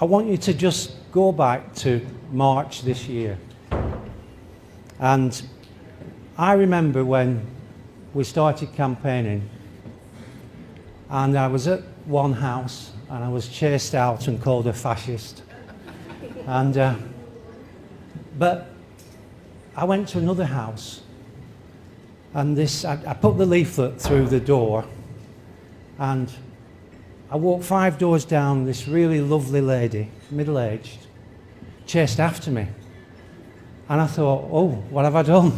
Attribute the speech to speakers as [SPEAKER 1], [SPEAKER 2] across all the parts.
[SPEAKER 1] I want you to just go back to March this year. And I remember when we started campaigning, and I was at one house and I was chased out and called a fascist. But I went to another house, and I put the leaflet through the door, and I walked 5 doors down. This really lovely lady, middle-aged, chased after me. And I thought, oh, what have I done?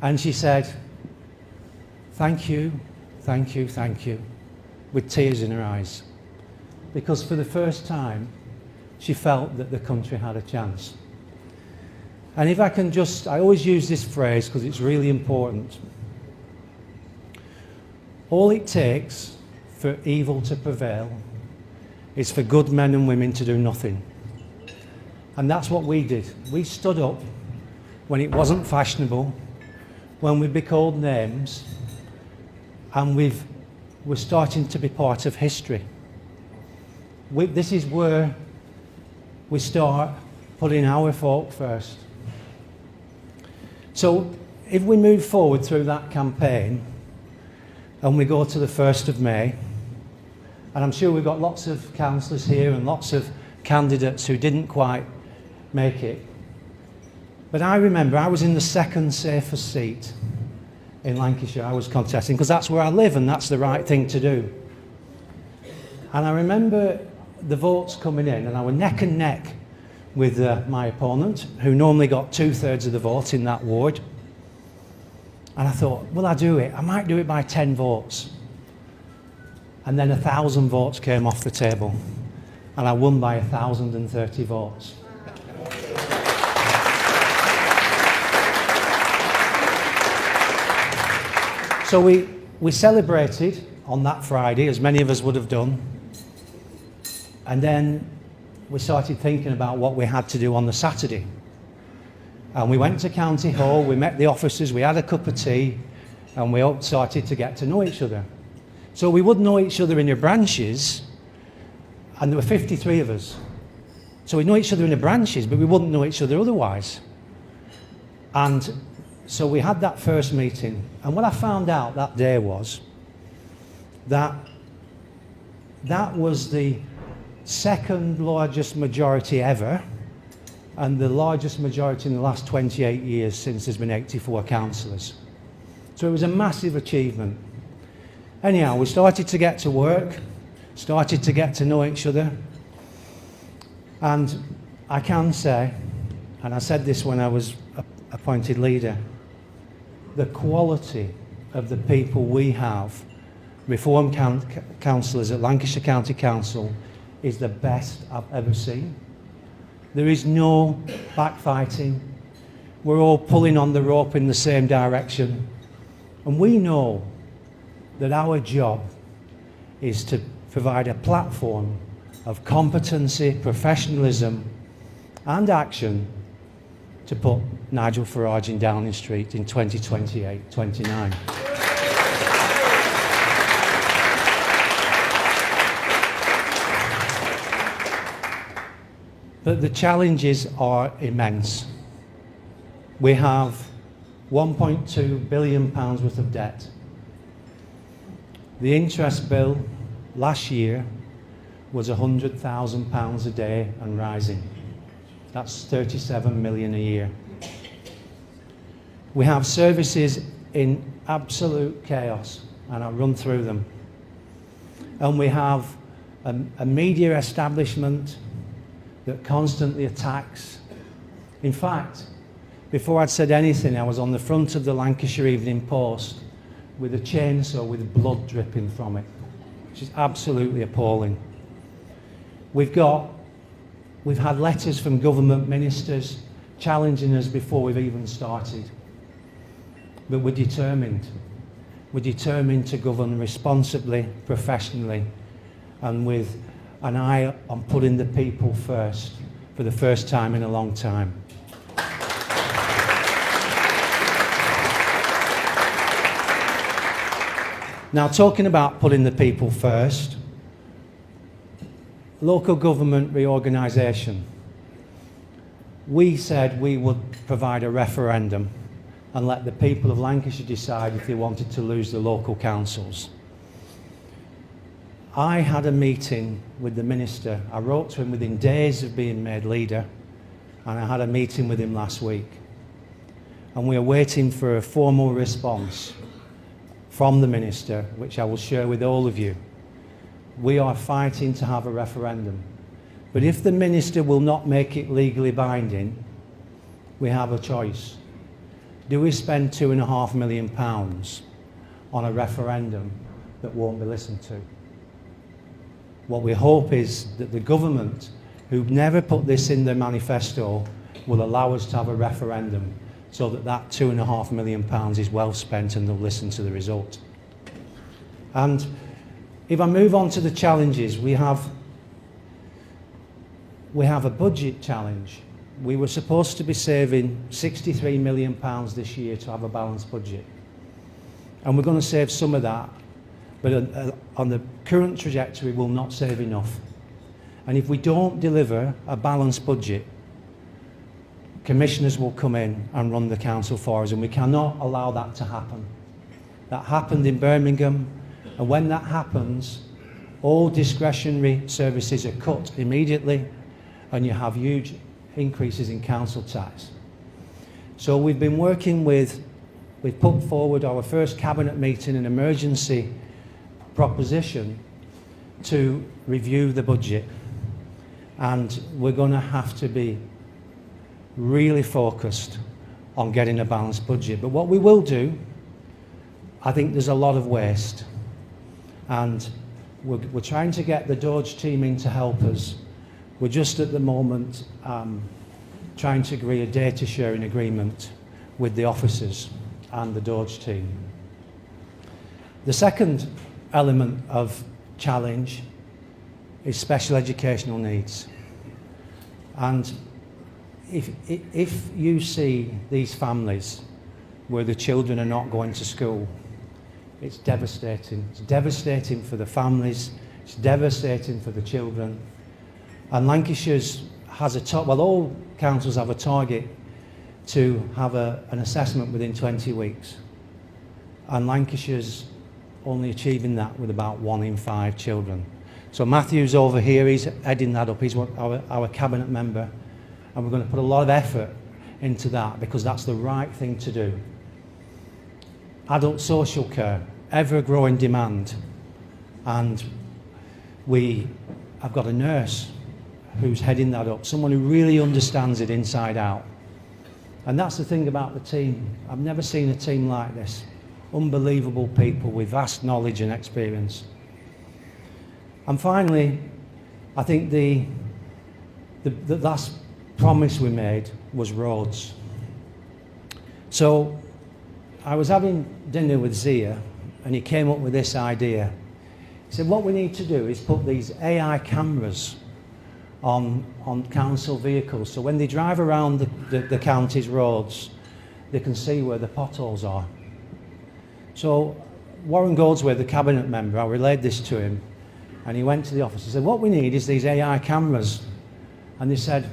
[SPEAKER 1] And she said, thank you, thank you, thank you, with tears in her eyes. Because for the first time, she felt that the country had a chance. And if I can just, I always use this phrase because it's really important. All it takes for evil to prevail is for good men and women to do nothing. And that's what we did. We stood up when it wasn't fashionable, when we'd be called names, and we're starting to be part of history. This is where we start putting our folk first. So if we move forward through that campaign and we go to the 1st of May, and I'm sure we've got lots of councillors here and lots of candidates who didn't quite make it. But I remember I was in the second safest seat in Lancashire. I was contesting because that's where I live and that's the right thing to do. And I remember the votes coming in, and I was neck and neck with my opponent, who normally got 2/3 of the vote in that ward. And I thought, will I do it? I might do it by 10 votes. And then 1,000 votes came off the table, and I won by 1,030 votes. So we celebrated on that Friday, as many of us would have done, and then we started thinking about what we had to do on the Saturday. And we went to County Hall, we met the officers, we had a cup of tea, and we all started to get to know each other. So we would know each other in your branches, and there were 53 of us. So we'd know each other in the branches, but we wouldn't know each other otherwise. And so we had that first meeting, and what I found out that day was that that was the second largest majority ever, and the largest majority in the last 28 years since there's been 84 councillors. So it was a massive achievement. Anyhow, we started to get to work, started to get to know each other, and I can say, and I said this when I was appointed leader, the quality of the people we have, Reform councillors at Lancashire County Council, is the best I've ever seen. There is no backfighting. We're all pulling on the rope in the same direction. And we know that our job is to provide a platform of competency, professionalism and action to put Nigel Farage in Downing Street in 2028-29. But the challenges are immense. We have £1.2 billion worth of debt. The interest bill last year was £100,000 a day and rising. That's 37 million a year. We have services in absolute chaos, and I'll run through them. And we have a media establishment that constantly attacks. In fact, before I'd said anything, I was on the front of the Lancashire Evening Post with a chainsaw with blood dripping from it, which is absolutely appalling. We've had letters from government ministers challenging us before we've even started. But we're determined. We're determined to govern responsibly, professionally, and with an eye on putting the people first for the first time in a long time. Now, talking about putting the people first, local government reorganisation, we said we would provide a referendum and let the people of Lancashire decide if they wanted to lose the local councils. I had a meeting with the minister. I wrote to him within days of being made leader, and I had a meeting with him last week. And we are waiting for a formal response from the minister, which I will share with all of you. We are fighting to have a referendum. But if the minister will not make it legally binding, we have a choice. Do we spend £2.5 million on a referendum that won't be listened to? What we hope is that the government, who never put this in their manifesto, will allow us to have a referendum so that that £2.5 million is well spent and they'll listen to the result. And if I move on to the challenges, we have a budget challenge. We were supposed to be saving £63 million this year to have a balanced budget. And we're going to save some of that, but on the current trajectory we'll not save enough. And if we don't deliver a balanced budget, commissioners will come in and run the council for us, and we cannot allow that to happen. That happened in Birmingham, and when that happens, all discretionary services are cut immediately, and you have huge increases in council tax. So we've been working we've put forward our first cabinet meeting, an emergency proposition to review the budget, and we're going to have to be really focused on getting a balanced budget. But what we will do, I think there's a lot of waste, and we're trying to get the Doge team in to help us. We're just at the moment trying to agree a data sharing agreement with the officers and the Doge team. The second element of challenge is special educational needs. And if you see these families where the children are not going to school, it's devastating. It's devastating for the families, it's devastating for the children. And Lancashire's has all councils have a target to have an assessment within 20 weeks. And Lancashire's only achieving that with about 1 in 5 children. So Matthew's over here, he's heading that up, he's our cabinet member, and we're going to put a lot of effort into that because that's the right thing to do. Adult social care, ever growing demand, and I've got a nurse who's heading that up, someone who really understands it inside out. And that's the thing about the team. I've never seen a team like this. Unbelievable people with vast knowledge and experience. And finally, I think the last promise we made was roads. So I was having dinner with Zia, and he came up with this idea. He said, what we need to do is put these AI cameras on council vehicles, so when they drive around the county's roads, they can see where the potholes are. So Warren Goldsworth, the cabinet member, I relayed this to him, and he went to the office and said, what we need is these AI cameras. And they said,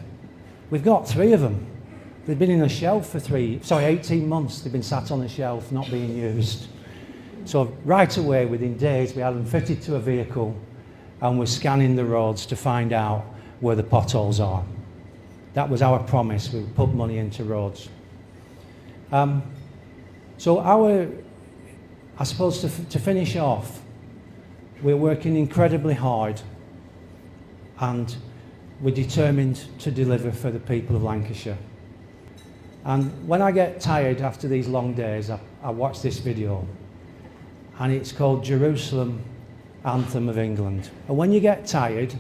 [SPEAKER 1] we've got 3 of them. They've been in a shelf for 18 months. They've been sat on a shelf, not being used. So right away, within days, we had them fitted to a vehicle, and we're scanning the roads to find out where the potholes are. That was our promise. We put money into roads. So I suppose to finish off, we're working incredibly hard, and we're determined to deliver for the people of Lancashire. And when I get tired after these long days, I watch this video, and it's called Jerusalem, Anthem of England. And when you get tired,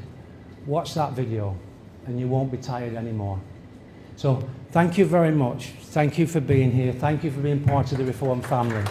[SPEAKER 1] watch that video, and you won't be tired anymore. So thank you very much. Thank you for being here. Thank you for being part of the Reform family.